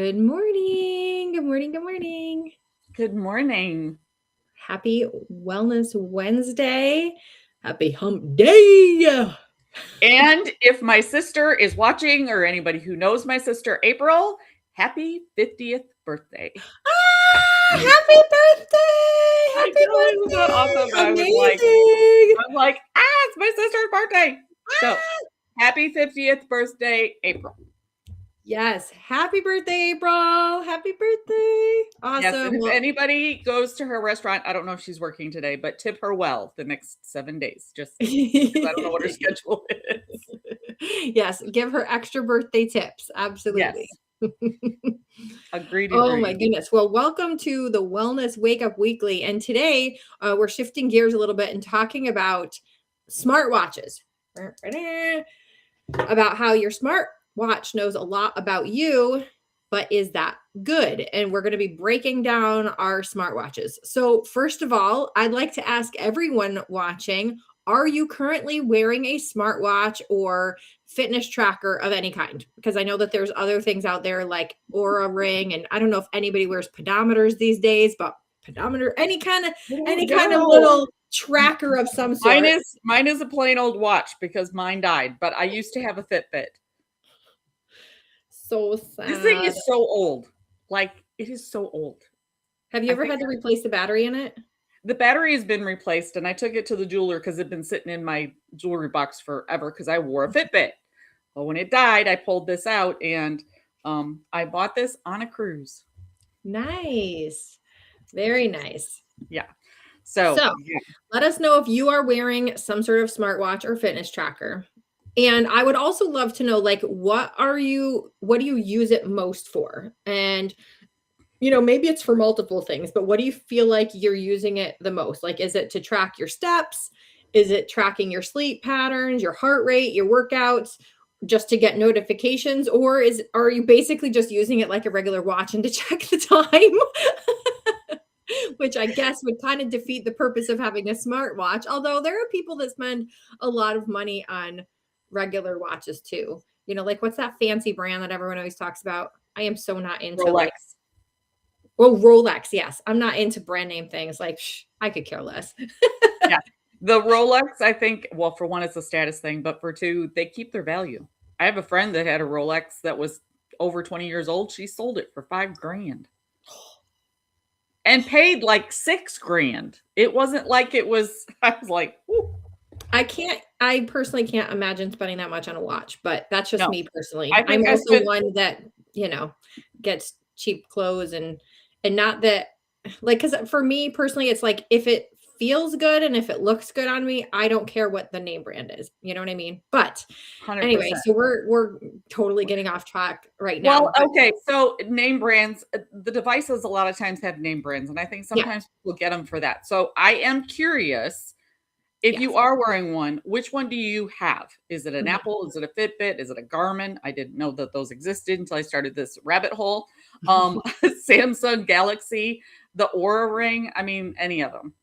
Good morning. Good morning. Good morning. Good morning. Happy Wellness Wednesday. Happy Hump Day. And if my sister is watching or anybody who knows my sister April, happy 50th birthday. Happy birthday. I Happy know, isn't that awesome? birthday. I was like, Amazing. it's my sister's birthday. So happy 50th birthday, April. Yes. Happy birthday, April. Happy birthday. Yes, and Awesome. if anybody goes to her restaurant, I don't know if she's working today, but tip her well the next 7 days. Just because I don't know what her schedule is. Yes. Give her extra birthday tips. Absolutely. Yes. Agreed. Oh my goodness. Well, welcome to the Wellness Wake Up Weekly. And today we're shifting gears a little bit and talking about smartwatches, about how your smartwatch knows a lot about you, but is that good? And we're going to be breaking down our smartwatches. So first of all, I'd like to ask everyone watching, are you currently wearing a smartwatch or fitness tracker of any kind? Because I know that there's other things out there like Aura Ring, and I don't know if anybody wears pedometers these days, but pedometer, any kind of little tracker of some sort. Mine is a plain old watch because mine died, but I used to have a Fitbit. So sad. This thing is so old. Like, it is so old. Have you ever had to replace the battery in it? The battery has been replaced, and I took it to the jeweler because it had been sitting in my jewelry box forever because I wore a Fitbit. But when it died, I pulled this out, and I bought this on a cruise. Nice. Very nice. Yeah. So yeah. Let us know if you are wearing some sort of smartwatch or fitness tracker. And I would also love to know, like, what do you use it most for? And, maybe it's for multiple things, but what do you feel like you're using it the most? Like, is it to track your steps? Is it tracking your sleep patterns, your heart rate, your workouts, just to get notifications? Or are you basically just using it like a regular watch and to check the time? Which I guess would kind of defeat the purpose of having a smartwatch. Although there are people that spend a lot of money on regular watches too. Like what's that fancy brand that everyone always talks about? I am so not into Rolex. Rolex. Yes. I'm not into brand name things. Like I could care less. Yeah. The Rolex, I think, well, for one, it's a status thing, but for two, they keep their value. I have a friend that had a Rolex that was over 20 years old. She sold it for $5,000 and paid like $6,000. It wasn't like it was, I was like, whoo. I personally can't imagine spending that much on a watch, but that's just me personally. I'm also one that, gets cheap clothes and not that, like, because for me personally, it's like if it feels good and if it looks good on me, I don't care what the name brand is. You know what I mean? But 100%. Anyway, so we're totally getting off track right now. Well, okay, so name brands, the devices a lot of times have name brands, and I think sometimes people get them for that. So I am curious, if you are wearing one, which one do you have? Is it an Apple? Is it a Fitbit? Is it a Garmin? I didn't know that those existed until I started this rabbit hole. Samsung Galaxy, the Aura Ring. I mean, any of them.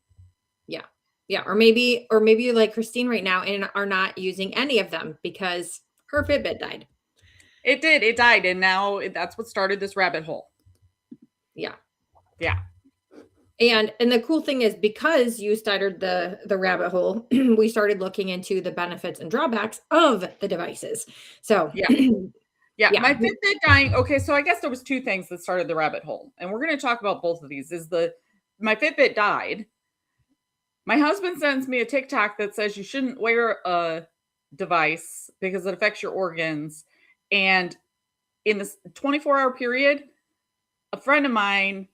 Yeah. Yeah. Or maybe you're like Christine right now and are not using any of them because her Fitbit died. It did. It died. And now that's what started this rabbit hole. Yeah. Yeah. And the cool thing is because you started the rabbit hole, we started looking into the benefits and drawbacks of the devices. So yeah, my Fitbit dying. Okay, so I guess there was two things that started the rabbit hole, and we're going to talk about both of these. My Fitbit died. My husband sends me a TikTok that says you shouldn't wear a device because it affects your organs. And in this 24-hour period, a friend of mine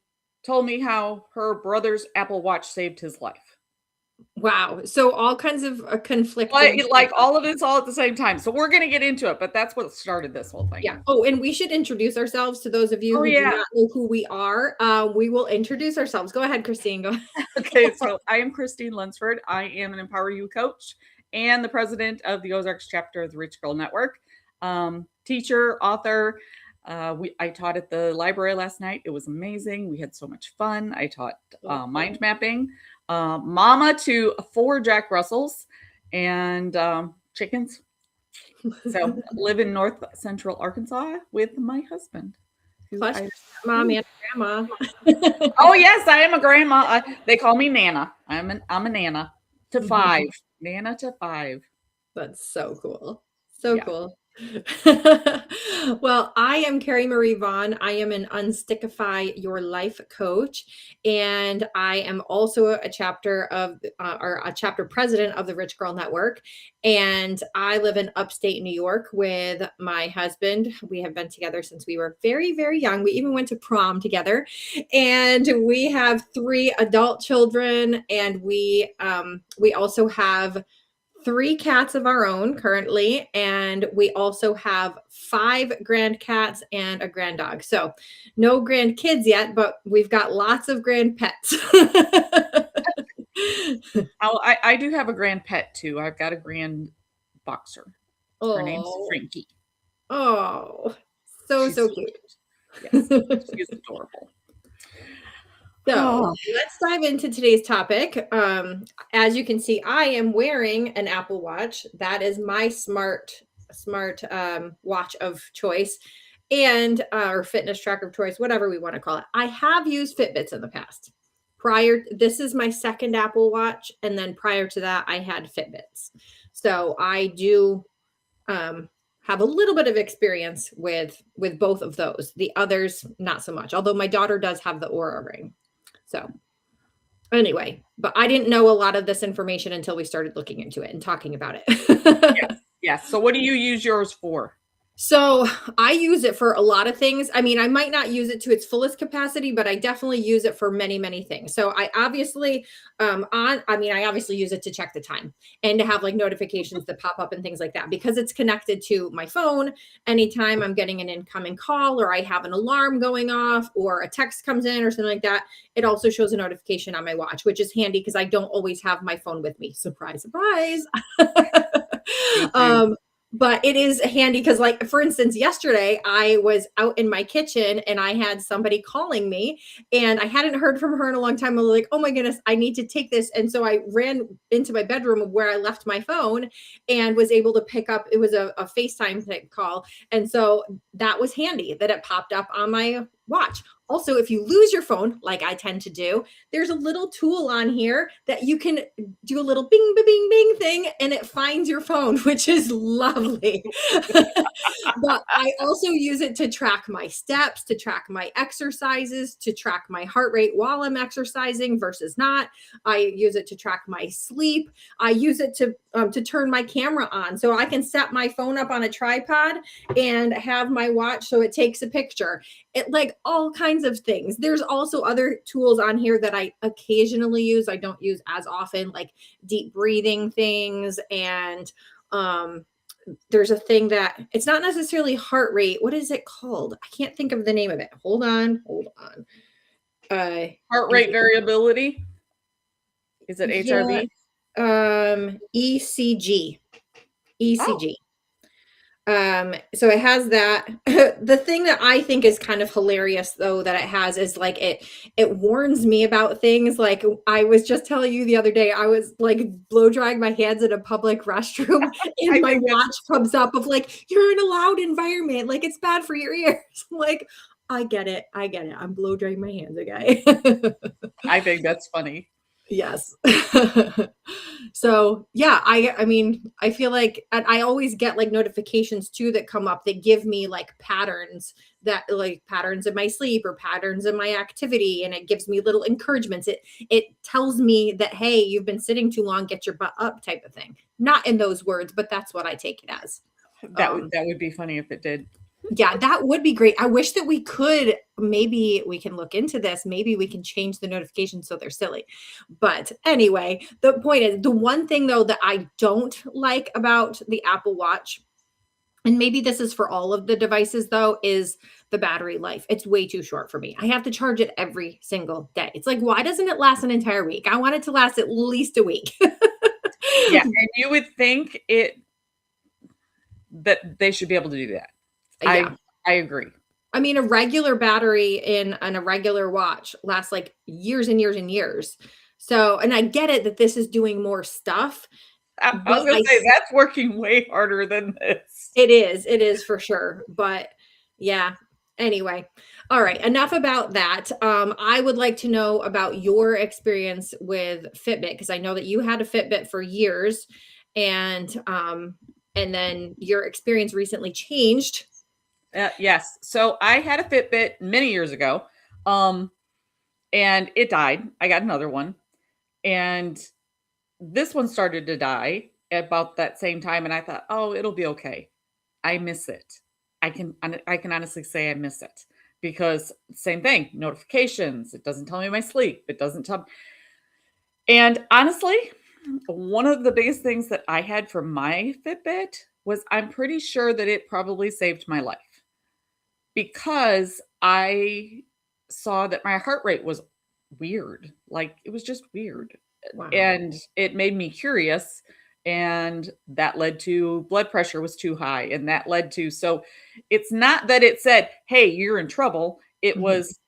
told me how her brother's Apple Watch saved his life. Wow. So all kinds of conflicting. Like all of it's all at the same time. So we're going to get into it, but that's what started this whole thing. Yeah. Oh, and we should introduce ourselves to those of you who do not know who we are. We will introduce ourselves. Go ahead, Christine. Go ahead. Okay. So I am Christine Lunsford. I am an Empower You coach and the president of the Ozarks chapter of the Rich Girl Network. Teacher, author. I taught at the library last night. It was amazing. We had so much fun. I taught mind mapping, mama to 4 Jack Russells and chickens. So live in North Central Arkansas with my husband. Plus, mom and grandma. Oh yes, I am a grandma. They call me Nana. I'm a Nana to 5. Nana to 5. That's so cool. So cool. Well, I am Carrie Marie Vaughn. I am an Unstickify Your Life coach, and I am also a chapter of or a chapter president of the Rich Girl Network. And I live in upstate New York with my husband. We have been together since we were very, very young. We even went to prom together, and we have 3 adult children, and we also have 3 cats of our own currently, and we also have 5 grand cats and a grand dog. So no grand kids yet, but we've got lots of grand pets. I do have a grand pet too. I've got a grand boxer. Her name's Frankie. Oh, so cute. Yes, she's adorable. So let's dive into today's topic. As you can see, I am wearing an Apple Watch. That is my smart watch of choice, and or fitness tracker of choice, whatever we want to call it. I have used Fitbits in the past. This is my second Apple Watch, and then prior to that, I had Fitbits. So I do have a little bit of experience with both of those. The others, not so much. Although my daughter does have the Aura ring. So anyway, but I didn't know a lot of this information until we started looking into it and talking about it. Yes. So what do you use yours for? So I use it for a lot of things. I mean, I might not use it to its fullest capacity, but I definitely use it for many, many things. So I obviously, I obviously use it to check the time and to have like notifications that pop up and things like that, because it's connected to my phone. Anytime I'm getting an incoming call, or I have an alarm going off, or a text comes in or something like that, it also shows a notification on my watch, which is handy because I don't always have my phone with me. Surprise, surprise. But it is handy because, like, for instance, yesterday I was out in my kitchen and I had somebody calling me, and I hadn't heard from her in a long time. I was like, oh my goodness, I need to take this. And so I ran into my bedroom where I left my phone and was able to pick up. It was a FaceTime type call. And so that was handy that it popped up on my watch. Also, if you lose your phone, like I tend to do, there's a little tool on here that you can do a little bing, bing, bing, bing thing, and it finds your phone, which is lovely. But I also use it to track my steps, to track my exercises, to track my heart rate while I'm exercising versus not. I use it to track my sleep. I use it to turn my camera on. So I can set my phone up on a tripod and have my watch so it takes a picture. It, like, all kinds of things. There's also other tools on here that I occasionally use. I don't use as often, like deep breathing things. And there's a thing that it's not necessarily heart rate. What is it called? I can't think of the name of it. Hold on. Heart rate variability. Is it HRV? ECG. So it has that. The thing that I think is kind of hilarious, though, that it has is like it warns me about things. Like, I was just telling you the other day, I was like blow drying my hands in a public restroom, and my watch comes up of like, you're in a loud environment, like it's bad for your ears. Like, I get it. I'm blow drying my hands, okay? I think that's funny. Yes. So yeah, I mean, I feel like I always get like notifications too that come up that give me like patterns in my sleep or patterns in my activity. And it gives me little encouragements. It tells me that, hey, you've been sitting too long, get your butt up, type of thing. Not in those words, but that's what I take it as. That would be funny if it did. Yeah, that would be great. I wish that we could, maybe we can look into this. Maybe we can change the notifications so they're silly. But anyway, the point is, the one thing though that I don't like about the Apple Watch, and maybe this is for all of the devices though, is the battery life. It's way too short for me. I have to charge it every single day. It's like, why doesn't it last an entire week? I want it to last at least a week. Yeah, and you would think that they should be able to do that. Yeah. I agree. I mean, a regular battery in a regular watch lasts like years and years and years. So, and I get it that this is doing more stuff. I was going to say that's working way harder than this. It is for sure. But yeah, Anyway, all right, enough about that. I would like to know about your experience with Fitbit, because I know that you had a Fitbit for years, and then your experience recently changed. Yes. So I had a Fitbit many years ago, and it died. I got another one, and this one started to die about that same time, and I thought, oh, it'll be okay. I miss it. I can honestly say I miss it because same thing, notifications. It doesn't tell me my sleep. It doesn't tell. And honestly, one of the biggest things that I had from my Fitbit was I'm pretty sure that it probably saved my life because I saw that my heart rate was weird. Like it was just weird. Wow. And it made me curious. And that led to blood pressure was too high. And that led to, so it's not that it said, hey, you're in trouble. It was,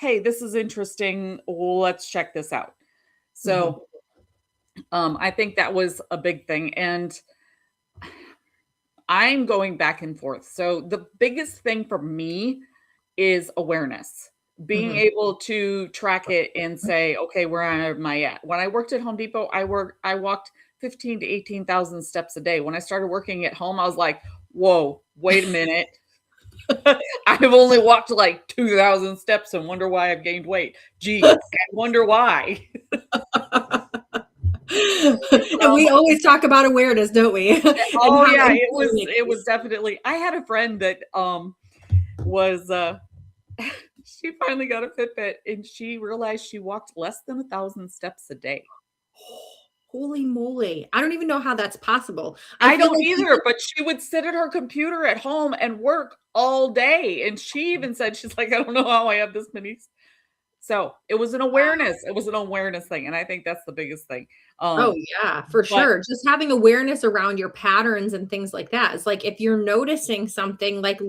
hey, this is interesting. Let's check this out. So I think that was a big thing. And I'm going back and forth. So the biggest thing for me is awareness, being able to track it and say, okay, where am I at? When I worked at Home Depot, I walked 15 to 18,000 steps a day. When I started working at home, I was like, whoa, wait a minute. I've only walked like 2,000 steps and wonder why I've gained weight. Gee, I wonder why. And we always talk about awareness, don't we? Oh yeah, it was definitely. I had a friend that was she finally got a Fitbit and she realized she walked less than 1,000 steps a day. Holy moly. I don't even know how that's possible. I don't either, but she would sit at her computer at home and work all day. And she even said, she's like, I don't know how I have this many. So it was an awareness. It was an awareness thing. And I think that's the biggest thing. Oh yeah, for sure. Just having awareness around your patterns and things like that. It's like if you're noticing something, like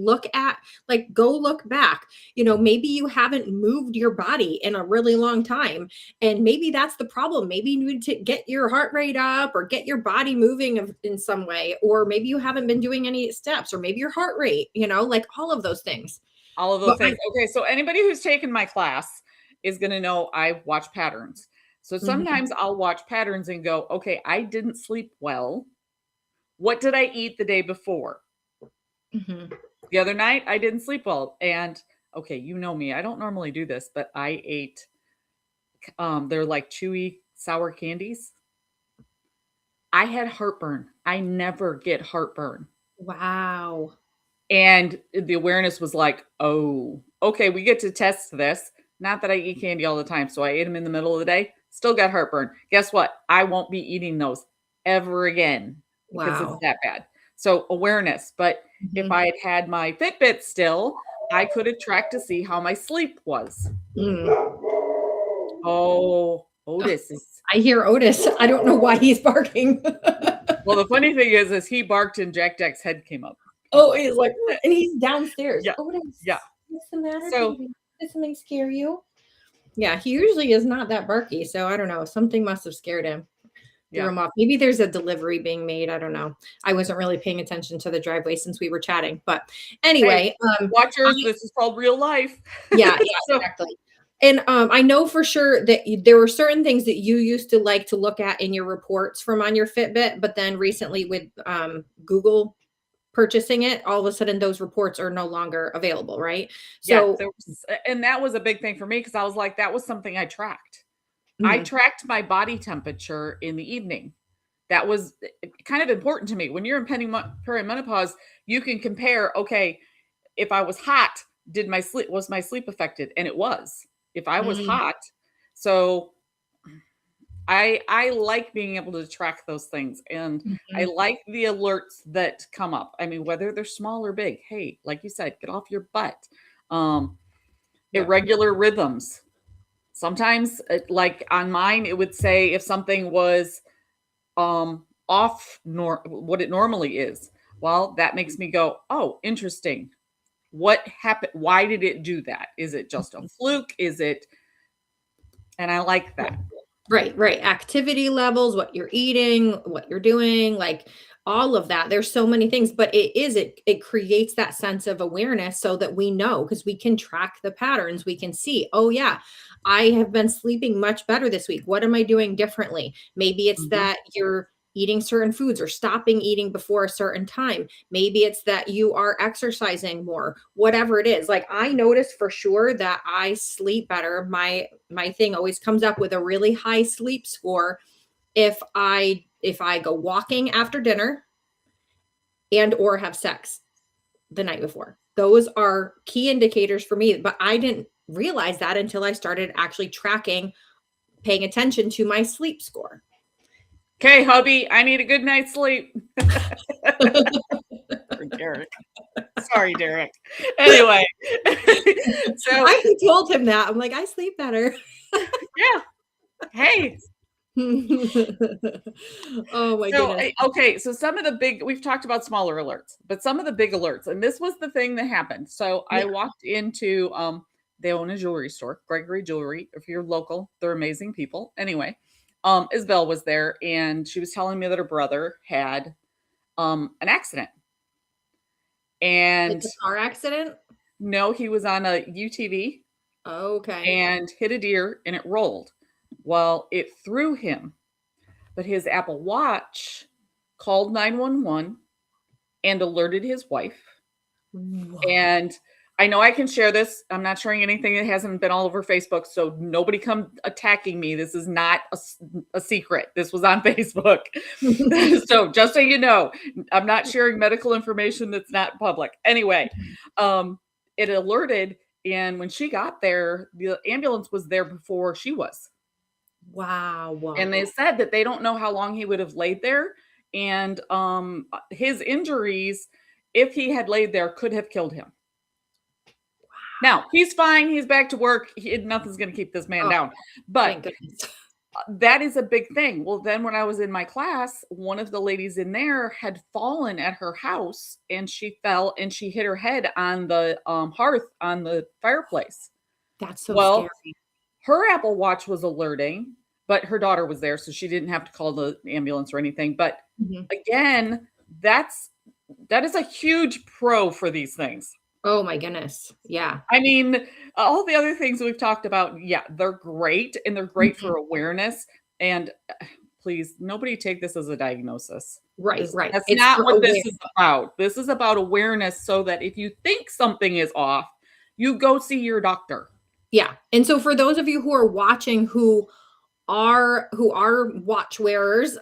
go look back. Maybe you haven't moved your body in a really long time. And maybe that's the problem. Maybe you need to get your heart rate up or get your body moving in some way. Or maybe you haven't been doing any steps, or maybe your heart rate, like all of those things. All of those things. Okay. So anybody who's taken my class is going to know I watch patterns. So sometimes I'll watch patterns and go, okay, I didn't sleep well. What did I eat the day before? The other night, I didn't sleep well. And okay, you know me, I don't normally do this, but I ate, they're like chewy sour candies. I had heartburn. I never get heartburn. Wow. And the awareness was like, oh, okay, we get to test this. Not that I eat candy all the time. So I ate them in the middle of the day, still got heartburn. Guess what? I won't be eating those ever again because it's that bad. So awareness. But if I had my Fitbit still, I could have tracked to see how my sleep was. Oh, Otis is. I hear Otis. I don't know why he's barking. Well, the funny thing is he barked and Jack's head came up. Oh, he's like, and he's downstairs. Yeah. Otis, yeah. What's the matter? So, did something scare you? Yeah, he usually is not that barky. So I don't know. Something must have scared him. Threw him off. Maybe there's a delivery being made. I don't know. I wasn't really paying attention to the driveway since we were chatting. But anyway, watchers, this is called real life. Yeah, exactly. And I know for sure that there were certain things that you used to like to look at in your reports from on your Fitbit, but then recently with Google purchasing it, all of a sudden those reports are no longer available, right? So, and that was a big thing for me because I was like, that was something I tracked. I tracked my body temperature in the evening. That was kind of important to me. When you're in perimenopause, you can compare, okay, if I was hot, was my sleep affected? And it was. If I was hot. So I like being able to track those things. And I like the alerts that come up. I mean, whether they're small or big, hey, like you said, get off your butt. Irregular rhythms. Sometimes, like on mine, it would say if something was off what it normally is. Well, that makes me go, oh, interesting. What happened? Why did it do that? Is it just a fluke? Is it? And I like that. Right. Activity levels, what you're eating, what you're doing. Like all of that. There's so many things, but it creates that sense of awareness so that we know, because we can track the patterns. We can see, oh yeah, I have been sleeping much better this week. What am I doing differently? Maybe it's that you're eating certain foods or stopping eating before a certain time. Maybe it's that you are exercising more, whatever it is. Like, I notice for sure that I sleep better. My thing always comes up with a really high sleep score if I go walking after dinner and or have sex the night before. Those are key indicators for me, but I didn't realize that until I started actually tracking, paying attention to my sleep score. Okay, hubby, I need a good night's sleep. Derek. Sorry, Derek. Anyway, so I told him that. I'm like, I sleep better. Yeah. Hey. Oh my goodness. Okay, so some of the big, we've talked about smaller alerts, but some of the big alerts, and this was the thing that happened. So I walked into, they own a jewelry store, Gregory Jewelry. If you're local, they're amazing people. Anyway, Isabel was there, and she was telling me that her brother had an accident. And like a car accident? No, he was on a UTV. Okay. And hit a deer, and it rolled. Well, it threw him, but his Apple Watch called 911 and alerted his wife. Wow. And I know I can share this. I'm not sharing anything that hasn't been all over Facebook, so nobody come attacking me. This is not a secret. This was on Facebook. So just so you know, I'm not sharing medical information that's not public. Anyway, it alerted, and when she got there, the ambulance was there before she was. Wow. And they said that they don't know how long he would have laid there. And his injuries, if he had laid there, could have killed him. Now, he's fine. He's back to work. Nothing's going to keep this man down. But that is a big thing. Well, then when I was in my class, one of the ladies in there had fallen at her house, and she fell and she hit her head on the hearth on the fireplace. That's so scary. Her Apple Watch was alerting, but her daughter was there, so she didn't have to call the ambulance or anything. But again, that is a huge pro for these things. Oh my goodness. Yeah. I mean, all the other things we've talked about, yeah, they're great, and they're great for awareness. And please, nobody take this as a diagnosis. Right. That's not what this is about. This is about awareness, so that if you think something is off, you go see your doctor. Yeah. And so for those of you who are watching who are watch wearers,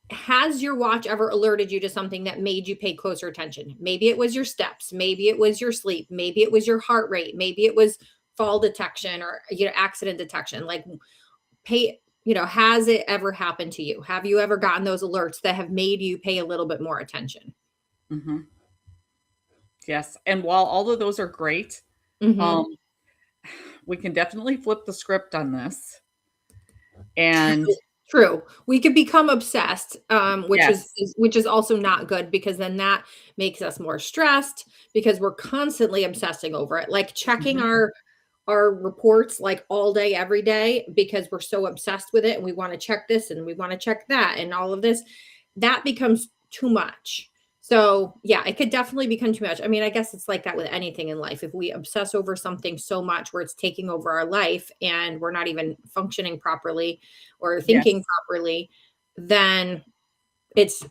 has your watch ever alerted you to something that made you pay closer attention? Maybe it was your steps, maybe it was your sleep, maybe it was your heart rate, maybe it was fall detection or accident detection. Like, has it ever happened to you? Have you ever gotten those alerts that have made you pay a little bit more attention? Yes. And while all of those are great, we can definitely flip the script on this. And true, we could become obsessed, which is also not good, because then that makes us more stressed because we're constantly obsessing over it, like checking our reports like all day, every day, because we're so obsessed with it, and we want to check this and we want to check that and all of this. That becomes too much. So yeah, it could definitely become too much. I mean, I guess it's like that with anything in life. If we obsess over something so much where it's taking over our life and we're not even functioning properly or thinking properly, then it's,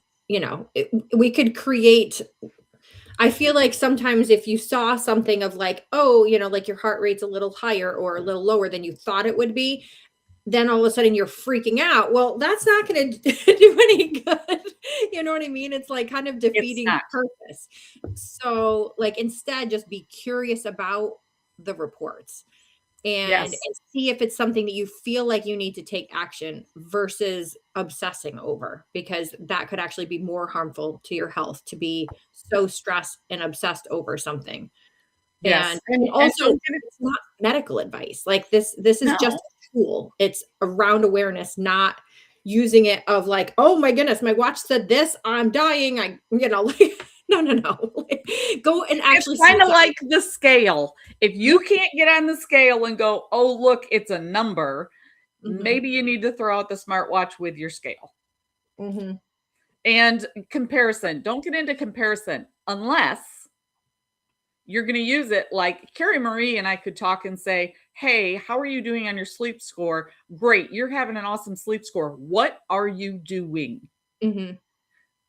we could create. I feel like sometimes if you saw something of like, like your heart rate's a little higher or a little lower than you thought it would be, then all of a sudden you're freaking out. Well, that's not going to do any good. You know what I mean? It's like kind of defeating the purpose. So like, instead, just be curious about the reports and see if it's something that you feel like you need to take action versus obsessing over, because that could actually be more harmful to your health to be so stressed and obsessed over something. And also, it's not medical advice. Like this is just a tool. It's around awareness, not using it of like, oh my goodness, my watch said this, I'm dying. No. Go and actually. It's kind of like the scale. If you can't get on the scale and go, oh, look, it's a number, maybe you need to throw out the smartwatch with your scale. And comparison. Don't get into comparison unless you're going to use it like Carrie Marie and I could talk and say, hey, how are you doing on your sleep score? Great. You're having an awesome sleep score. What are you doing?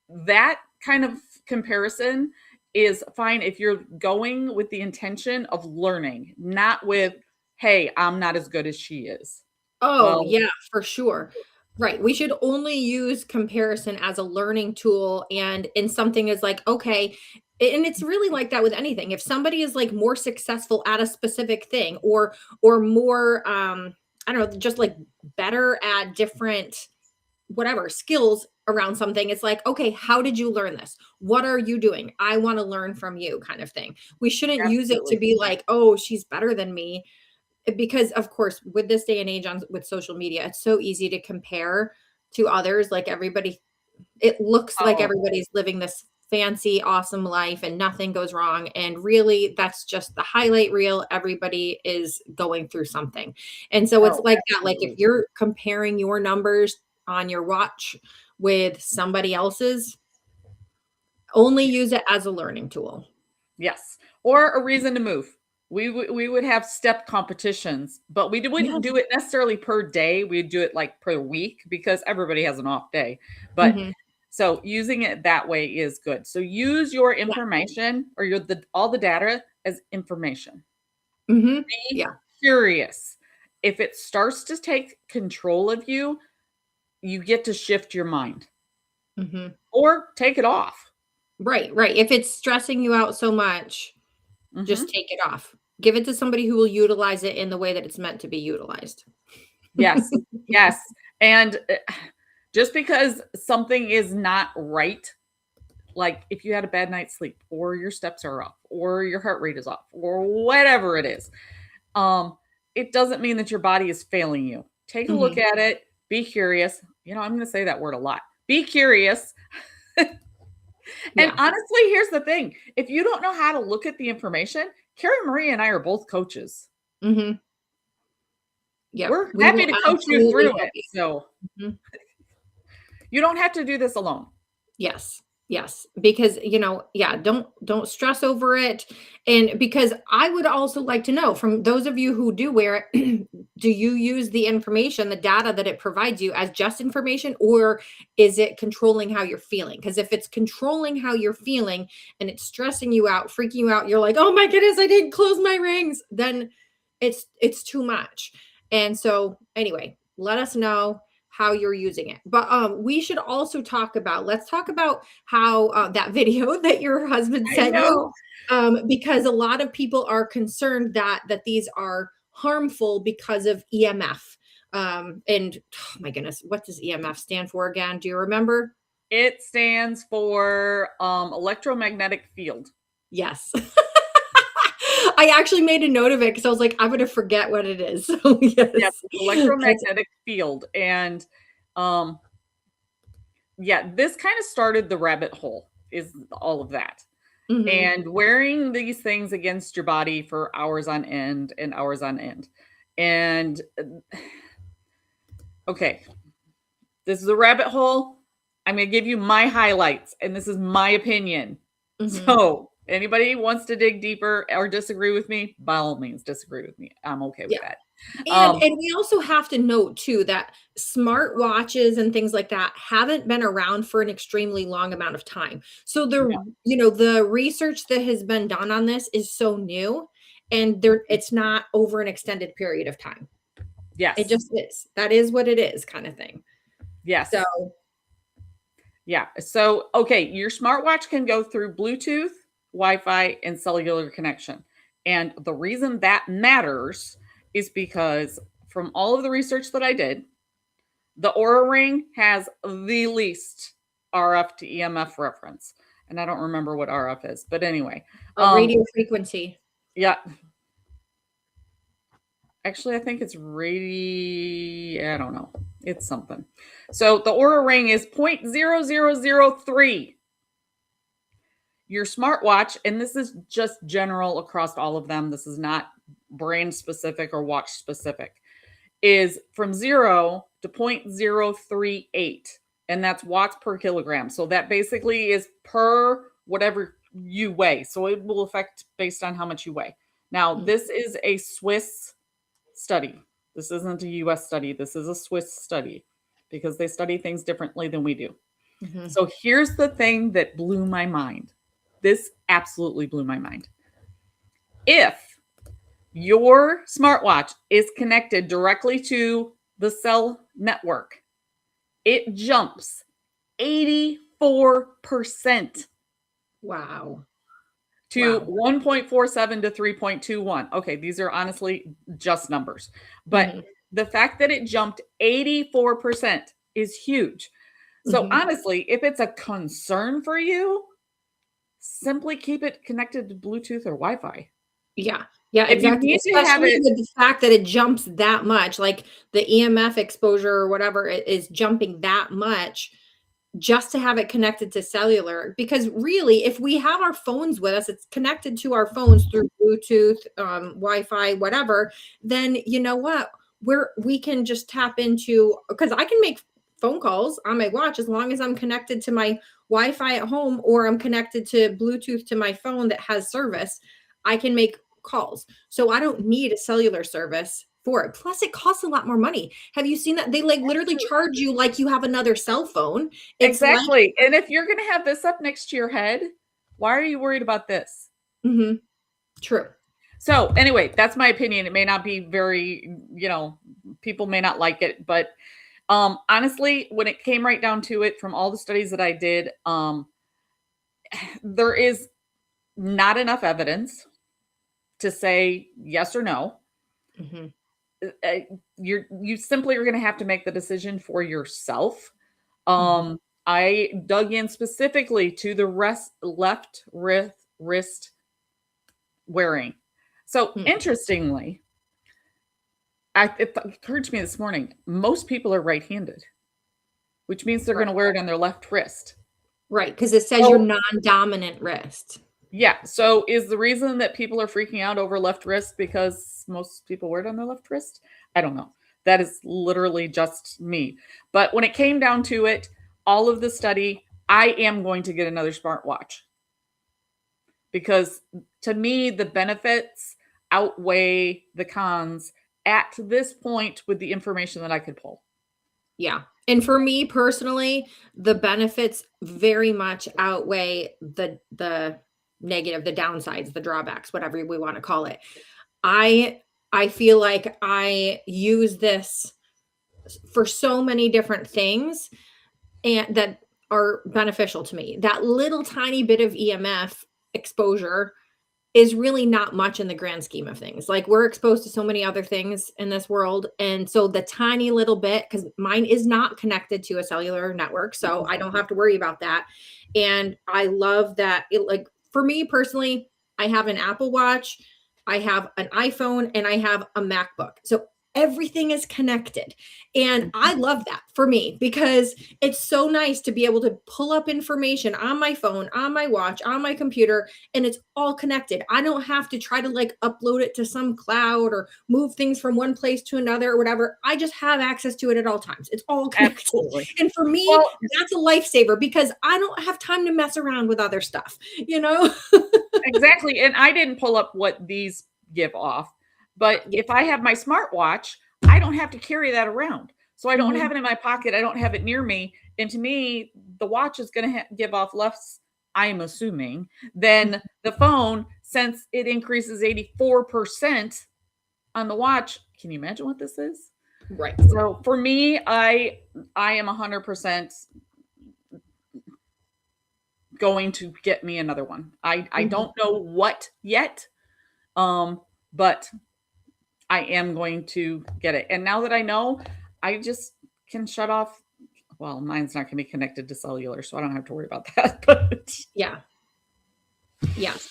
That kind of comparison is fine if you're going with the intention of learning, not with, hey, I'm not as good as she is. Oh, yeah, for sure. Right. We should only use comparison as a learning tool and in something is like, okay, and it's really like that with anything. If somebody is like more successful at a specific thing or more I don't know, just like better at different whatever skills around something, it's like, okay, how did you learn this? What are you doing? I want to learn from you kind of thing. We shouldn't use it to be like, oh, she's better than me. Because of course, with this day and age with social media, it's so easy to compare to others. Like everybody, it looks like everybody's living this fancy, awesome life and nothing goes wrong. And really, that's just the highlight reel. Everybody is going through something. And so it's like that. Like if you're comparing your numbers on your watch with somebody else's, only use it as a learning tool. Yes. Or a reason to move. We would have step competitions, but we wouldn't do it necessarily per day. We'd do it like per week because everybody has an off day. But so using it that way is good. So use your information or all the data as information. Be curious. If it starts to take control of you, you get to shift your mind or take it off. Right. If it's stressing you out so much, just take it off. Give it to somebody who will utilize it in the way that it's meant to be utilized. Yes. And just because something is not right, like if you had a bad night's sleep or your steps are off or your heart rate is off or whatever it is, it doesn't mean that your body is failing you. Take a look at it. Be curious. I'm going to say that word a lot. Be curious. And honestly, here's the thing. If you don't know how to look at the information, Carrie Marie and I are both coaches. We're happy to coach you through it. So you don't have to do this alone. Yes, because don't stress over it. And because I would also like to know from those of you who do wear it, do you use the information, the data that it provides you as just information, or is it controlling how you're feeling? Because if it's controlling how you're feeling and it's stressing you out, freaking you out, you're like, oh my goodness, I didn't close my rings, then it's too much. And so anyway, let us know how you're using it. But let's talk about how that video that your husband sent you, because a lot of people are concerned that these are harmful because of EMF. And oh my goodness, what does EMF stand for again? Do you remember? It stands for electromagnetic field. Yes. I actually made a note of it because I was like, I'm going to forget what it is. So yes, electromagnetic field. And this kind of started the rabbit hole, is all of that. And wearing these things against your body for hours on end and hours on end. And okay, this is a rabbit hole. I'm going to give you my highlights, and this is my opinion. So anybody wants to dig deeper or disagree with me, by all means, disagree with me. I'm okay with that. And we also have to note too that smartwatches and things like that haven't been around for an extremely long amount of time. So the research that has been done on this is so new, and it's not over an extended period of time. Yes, it just is. That is what it is, kind of thing. Yes. So okay, your smartwatch can go through Bluetooth, Wi-Fi, and cellular connection. And the reason that matters is because from all of the research that I did, the Oura Ring has the least RF to EMF reference. And I don't remember what RF is, but anyway. Radio frequency. Yeah. Actually, I think it's I don't know. It's something. So the Oura Ring is 0.0003. Your smartwatch, and this is just general across all of them, this is not brand specific or watch specific, is from 0 to 0.038. and that's watts per kilogram. So that basically is per whatever you weigh. So it will affect based on how much you weigh. Now, this is a Swiss study. This isn't a US study. This is a Swiss study because they study things differently than we do. So here's the thing that blew my mind. This absolutely blew my mind. If your smartwatch is connected directly to the cell network, it jumps 84%. Wow. To 1.47 to 3.21. Okay, these are honestly just numbers. But the fact that it jumped 84% is huge. So honestly, if it's a concern for you, simply keep it connected to Bluetooth or Wi-Fi. Yeah, If you exactly. need to have Especially it, with the fact that it jumps that much, like the EMF exposure or whatever is jumping that much, just to have it connected to cellular. Because really, if we have our phones with us, it's connected to our phones through Bluetooth, Wi-Fi, whatever, then you know what? We can just tap into, because I can make phone calls on my watch as long as I'm connected to my Wi-Fi at home or I'm connected to Bluetooth to my phone that has service. I can make calls. So I don't need a cellular service for it. Plus, it costs a lot more money. Have you seen that? They like literally charge you like you have another cell phone. It's exactly. And if you're going to have this up next to your head, why are you worried about this? True. So anyway, that's my opinion. It may not be very, people may not like it, but honestly, when it came right down to it, from all the studies that I did, there is not enough evidence to say yes or no. You simply are going to have to make the decision for yourself. I dug in specifically to the left wrist wearing. So interestingly, it occurred to me this morning, most people are right-handed, which means they're going to wear it on their left wrist. Right, because it says your non-dominant wrist. Yeah. So is the reason that people are freaking out over left wrist because most people wear it on their left wrist? I don't know. That is literally just me. But when it came down to it, all of the study, I am going to get another smartwatch. Because to me, the benefits outweigh the cons at this point with the information that I could pull. Yeah. And for me personally, the benefits very much outweigh the negative, the downsides, the drawbacks, whatever we want to call it. I feel like I use this for so many different things and that are beneficial to me. That little tiny bit of EMF exposure is really not much in the grand scheme of things. Like, we're exposed to so many other things in this world. And so the tiny little bit, because mine is not connected to a cellular network, so I don't have to worry about that. And I love that for me personally, I have an Apple Watch, I have an iPhone, and I have a MacBook. So everything is connected. And I love that for me because it's so nice to be able to pull up information on my phone, on my watch, on my computer, and it's all connected. I don't have to try to upload it to some cloud or move things from one place to another or whatever. I just have access to it at all times. It's all connected. Absolutely. And for me, that's a lifesaver because I don't have time to mess around with other stuff, Exactly. And I didn't pull up what these give off. But if I have my smartwatch, I don't have to carry that around. So I don't have it in my pocket. I don't have it near me. And to me, the watch is going to give off less, I'm assuming, than the phone, since it increases 84% on the watch. Can you imagine what this is? Right. So for me, I am 100% going to get me another one. I don't know what yet, but I am going to get it. And now that I know, I just can shut off. Well, mine's not going to be connected to cellular, so I don't have to worry about that. But yeah.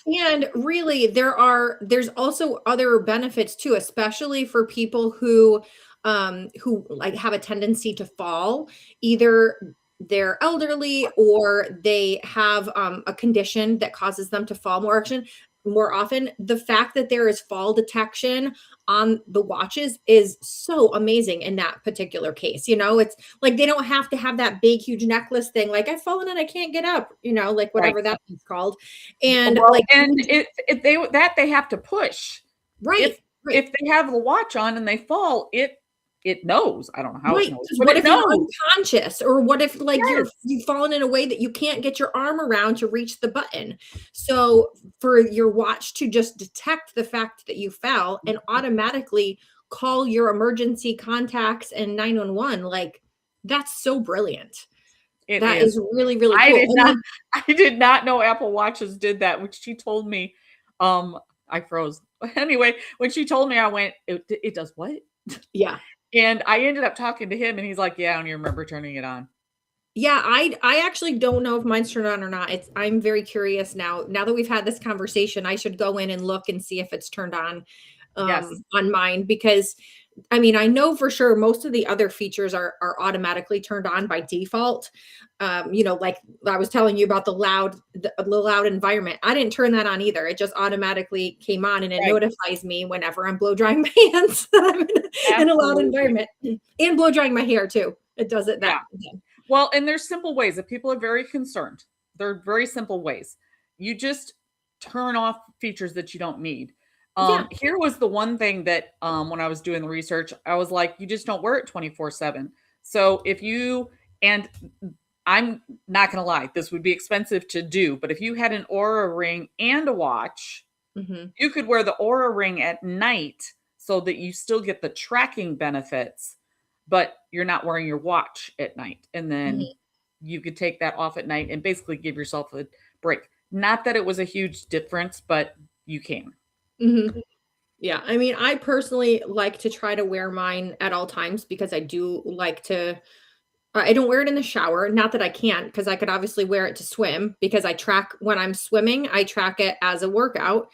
And really, there's also other benefits too, especially for people who have a tendency to fall. Either they're elderly or they have a condition that causes them to fall more often. more often. The fact that there is fall detection on the watches is so amazing in that particular case. It's like they don't have to have that big, huge necklace thing. Like I've fallen and I can't get up, like whatever that thing's called. And well, like, and if they have to push. Right. If they have the watch on and they fall, it knows. I don't know how it knows. What if you're unconscious, or what if like you've fallen in a way that you can't get your arm around to reach the button? So for your watch to just detect the fact that you fell and automatically call your emergency contacts and 911, like that's so brilliant. That is really, really cool. I did not know Apple Watches did that, which she told me. I froze. Anyway, when she told me, I went, it does what? Yeah. And I ended up talking to him and he's like, yeah, I don't even remember turning it on. Yeah, I actually don't know if mine's turned on or not. I'm very curious now. Now that we've had this conversation, I should go in and look and see if it's turned on on mine, because I mean, I know for sure most of the other features are automatically turned on by default. Like I was telling you about the loud environment. I didn't turn that on either. It just automatically came on, and it notifies me whenever I'm blow drying my hands that I'm in a loud environment, and blow drying my hair too. It does it that. Yeah. Well, and there's simple ways. If people are very concerned, there are very simple ways. You just turn off features that you don't need. Here was the one thing that when I was doing the research, I was like, you just don't wear it 24/7. So if you, and I'm not going to lie, this would be expensive to do, but if you had an Oura ring and a watch, you could wear the Oura ring at night so that you still get the tracking benefits, but you're not wearing your watch at night. And then you could take that off at night and basically give yourself a break. Not that it was a huge difference, but you can. Yeah. I mean, I personally like to try to wear mine at all times because I do like to, I don't wear it in the shower. Not that I can't, because I could obviously wear it to swim, because I track when I'm swimming, I track it as a workout.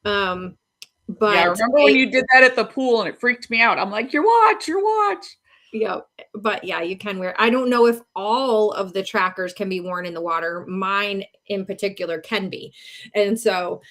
But I remember when you did that at the pool and it freaked me out. I'm like, your watch. Yeah. But yeah, you can wear, I don't know if all of the trackers can be worn in the water. Mine in particular can be. And so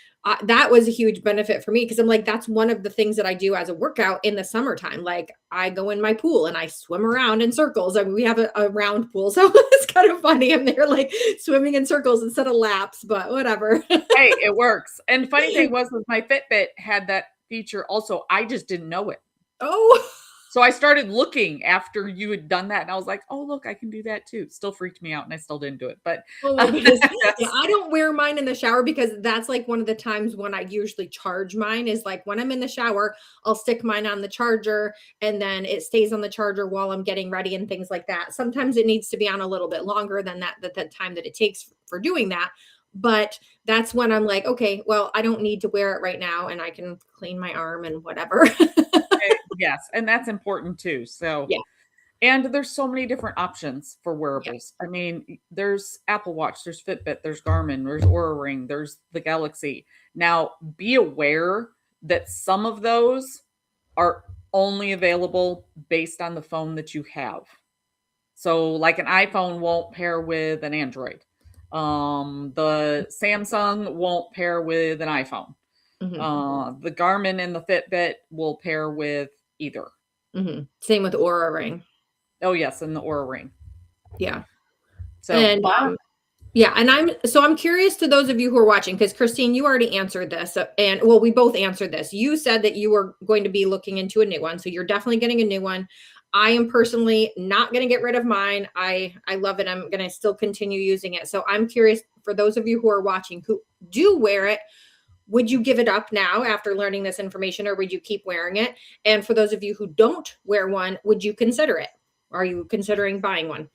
that was a huge benefit for me, because I'm like, that's one of the things that I do as a workout in the summertime. Like I go in my pool and I swim around in circles. I mean, we have a round pool, so it's kind of funny. I'm there like swimming in circles instead of laps, but whatever. Hey, it works. And the funny thing was my Fitbit had that feature also. I just didn't know it. Oh. So I started looking after you had done that, and I was like, oh, look, I can do that too. Still freaked me out, and I still didn't do it. But I don't wear mine in the shower, because that's like one of the times when I usually charge mine is like when I'm in the shower, I'll stick mine on the charger, and then it stays on the charger while I'm getting ready and things like that. Sometimes it needs to be on a little bit longer than the time that it takes for doing that. But that's when I'm like, okay, well, I don't need to wear it right now, and I can clean my arm and whatever. Yes, and that's important too. So, and there's so many different options for wearables. I mean, there's Apple Watch, there's Fitbit, there's Garmin, there's Oura Ring, there's the Galaxy. Now, be aware that some of those are only available based on the phone that you have. So, like an iPhone won't pair with an Android. The Samsung won't pair with an iPhone. The Garmin and the Fitbit will pair with either. Same with Oura Ring. Oh yes, and the Oura Ring. Yeah. So and and I'm curious to those of you who are watching, because Christine, you already answered this, and well, we both answered this. You said that you were going to be looking into a new one, so you're definitely getting a new one. I am personally not going to get rid of mine. I love it. I'm going to still continue using it. So I'm curious, for those of you who are watching who do wear it, would you give it up now after learning this information, or would you keep wearing it? And for those of you who don't wear one, would you consider it? Are you considering buying one?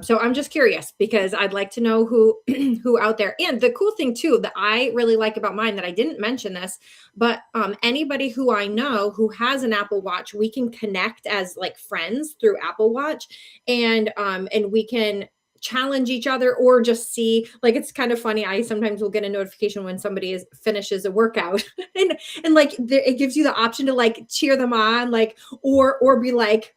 So I'm just curious, because I'd like to know who out there. And the cool thing too that I really like about mine, that I didn't mention this, but anybody who I know who has an Apple Watch, we can connect as like friends through Apple Watch, and we can challenge each other, or just see, like, it's kind of funny. I sometimes will get a notification when somebody finishes a workout and like it gives you the option to like cheer them on, like, or be like,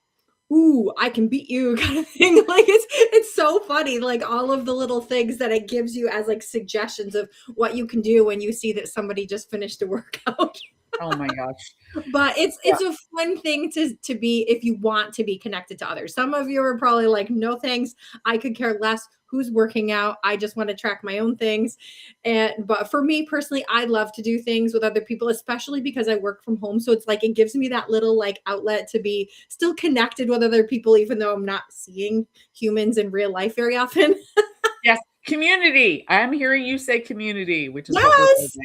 ooh, I can beat you kind of thing. Like it's so funny, like all of the little things that it gives you as like suggestions of what you can do when you see that somebody just finished a workout. Oh my gosh. But it's a fun thing to be if you want to be connected to others. Some of you are probably like, no thanks, I could care less who's working out. I just want to track my own things. But for me personally, I love to do things with other people, especially because I work from home. So it's like it gives me that little like outlet to be still connected with other people, even though I'm not seeing humans in real life very often. Yes, community. I'm hearing you say community, which is yes.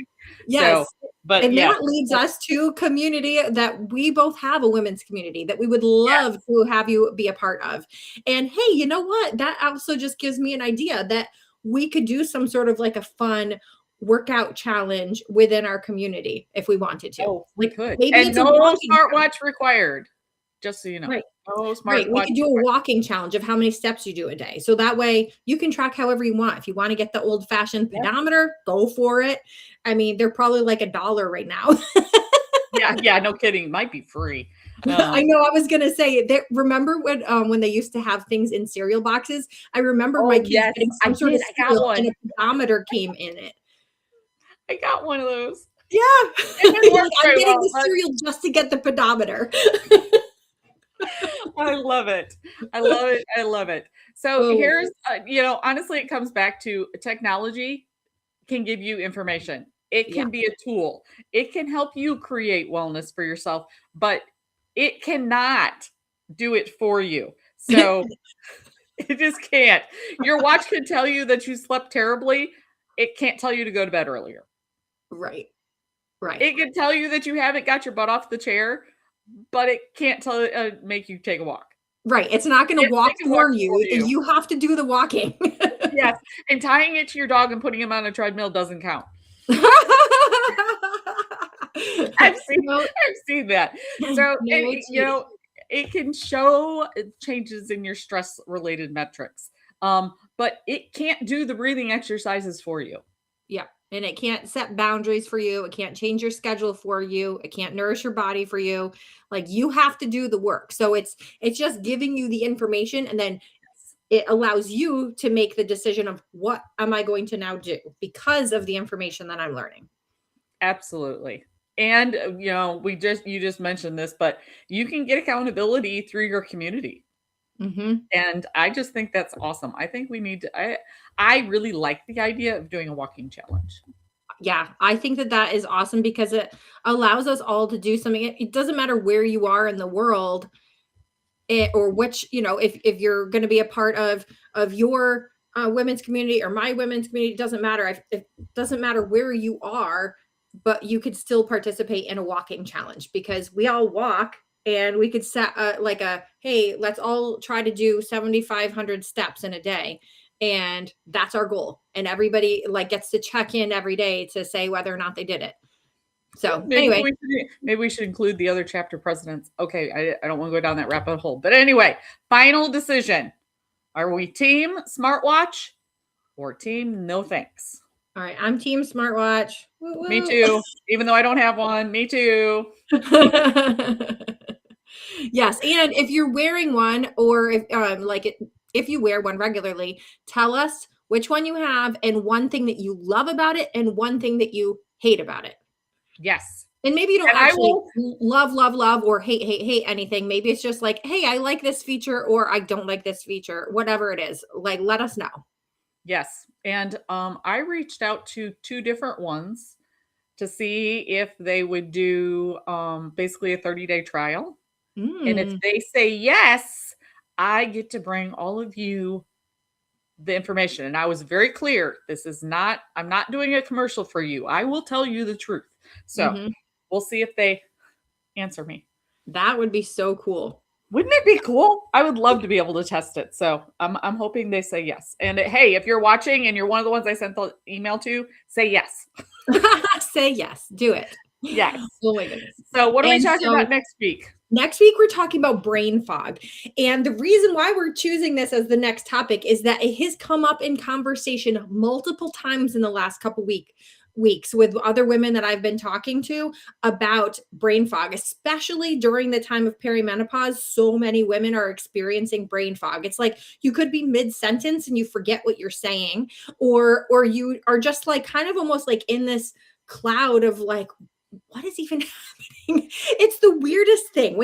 Yes. So, but and that leads us to community that we both have, a women's community that we would love to have you be a part of. And hey, you know what? That also just gives me an idea that we could do some sort of like a fun workout challenge within our community if we wanted to. Oh, we could. Maybe and it's no smartwatch required. Just so you know. Right. Oh, Right. We could do a walking challenge of how many steps you do a day. So that way you can track however you want. If you want to get the old fashioned pedometer, go for it. I mean, they're probably like $1 right now. yeah, no kidding. Might be free. I know. I was gonna say that. Remember when they used to have things in cereal boxes? I remember my kids getting some sort of cereal and a pedometer came in it. I got one of those. Yeah, I'm getting the cereal just to get the pedometer. I love it. I love it. I love it. So here's, honestly, it comes back to technology can give you information. It can be a tool. It can help you create wellness for yourself, but it cannot do it for you. So it just can't. Your watch can tell you that you slept terribly. It can't tell you to go to bed earlier. Right. It can tell you that you haven't got your butt off the chair, but it can't make you take a walk. Right. It's not going to walk for you. You have to do the walking. Yes. And tying it to your dog and putting him on a treadmill doesn't count. I've seen that. So, it can show changes in your stress related metrics. But it can't do the breathing exercises for you. Yeah. And it can't set boundaries for you. It can't change your schedule for you. It can't nourish your body for you. Like you have to do the work. So it's just giving you the information, and then it allows you to make the decision of what am I going to now do because of the information that I'm learning. Absolutely. And you just mentioned this, but you can get accountability through your community. Mm-hmm. And I just think that's awesome. I think we need to, I really like the idea of doing a walking challenge. Yeah, I think that is awesome because it allows us all to do something. It doesn't matter where you are in the world or which, if you're going to be a part of your women's community or my women's community, it doesn't matter. It doesn't matter where you are, but you could still participate in a walking challenge because we all walk. And we could set hey, let's all try to do 7,500 steps in a day. And that's our goal. And everybody gets to check in every day to say whether or not they did it. So anyway. Maybe we should include the other chapter presidents. Okay. I don't want to go down that rabbit hole. But anyway, final decision. Are we team smartwatch or team no thanks? All right. I'm team smartwatch. Woo-woo. Me too. Even though I don't have one. Me too. Yes, and if you're wearing one, or if you wear one regularly, tell us which one you have and one thing that you love about it and one thing that you hate about it. Yes. And maybe you don't actually love or hate anything. Maybe it's just like, hey, I like this feature or I don't like this feature, whatever it is. Let us know. Yes. And I reached out to 2 different ones to see if they would do basically a 30-day trial. And if they say yes, I get to bring all of you the information. And I was very clear. I'm not doing a commercial for you. I will tell you the truth. So we'll see if they answer me. That would be so cool. Wouldn't it be cool? I would love to be able to test it. So I'm hoping they say yes. And hey, if you're watching and you're one of the ones I sent the email to, say yes. Say yes. Do it. Yes. Oh my goodness. So what are we talking about next week? Next week, we're talking about brain fog. And the reason why we're choosing this as the next topic is that it has come up in conversation multiple times in the last couple weeks weeks with other women that I've been talking to about brain fog, especially during the time of perimenopause. So many women are experiencing brain fog. It's like you could be mid-sentence and you forget what you're saying, or you are just like kind of almost like in this cloud of like, what is even happening? It's the weirdest thing.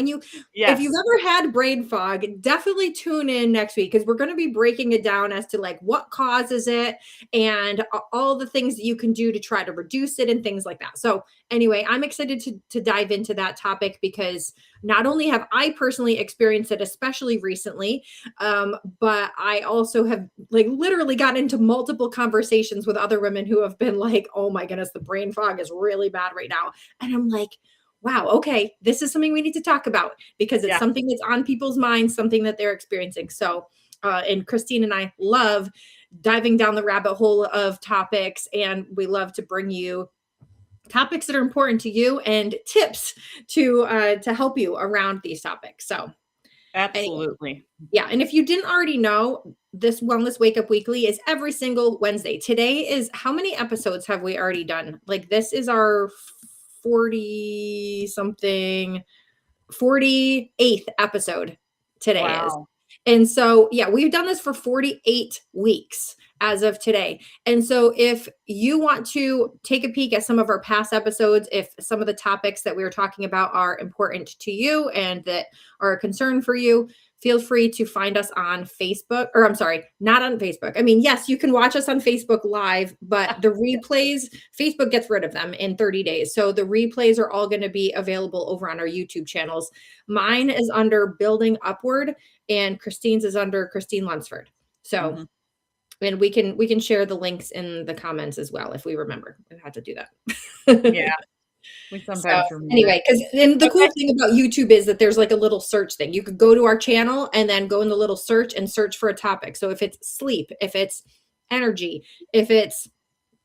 If you've ever had brain fog, definitely tune in next week, because we're going to be breaking it down as to like what causes it and all the things that you can do to try to reduce it and things like that. So anyway, I'm excited to dive into that topic, because not only have I personally experienced it, especially recently, but I also have like literally gotten into multiple conversations with other women who have been like, oh my goodness, the brain fog is really bad right now. And I'm like, wow, okay, this is something we need to talk about, because it's something that's on people's minds, something that they're experiencing. So, and Christine and I love diving down the rabbit hole of topics, and we love to bring you topics that are important to you and tips to help you around these topics. So absolutely. Anyway, yeah. And if you didn't already know, this Wellness Wake Up Weekly is every single Wednesday. Today is, how many episodes have we already done? Like, this is our 48th episode today. Wow. And so, yeah, we've done this for 48 weeks as of today. And so if you want to take a peek at some of our past episodes, if some of the topics that we were talking about are important to you and that are a concern for you, feel free to find us on Facebook, or I'm sorry, not on Facebook. I mean, yes, you can watch us on Facebook Live, but the replays, Facebook gets rid of them in 30 days. So the replays are all going to be available over on our YouTube channels. Mine is under Building Upward, and Christine's is under Christine Lunsford. So, and we can share the links in the comments as well if we remember. We have to do that. Yeah. We sometimes remember. Anyway, and the cool thing about YouTube is that there's like a little search thing. You could go to our channel and then go in the little search and search for a topic. So if it's sleep, if it's energy, if it's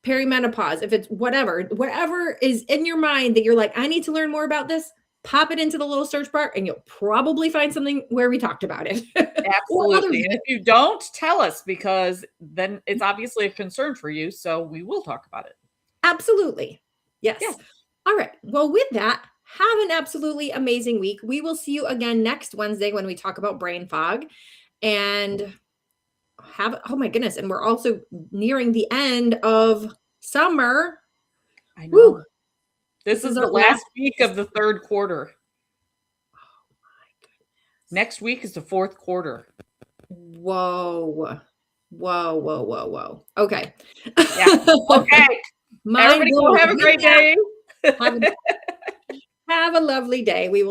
perimenopause, if it's whatever is in your mind that you're like, I need to learn more about this, pop it into the little search bar and you'll probably find something where we talked about it. Absolutely. And if you don't, tell us, because then it's obviously a concern for you. So we will talk about it. Absolutely. Yes. Yeah. All right. Well, with that, have an absolutely amazing week. We will see you again next Wednesday when we talk about brain fog, and oh my goodness. And we're also nearing the end of summer. I know. Woo. This is the last week of the third quarter. Oh my goodness. Next week is the fourth quarter. Whoa. Okay. Yeah. Okay. Everybody go have a great day. Have a lovely day. We will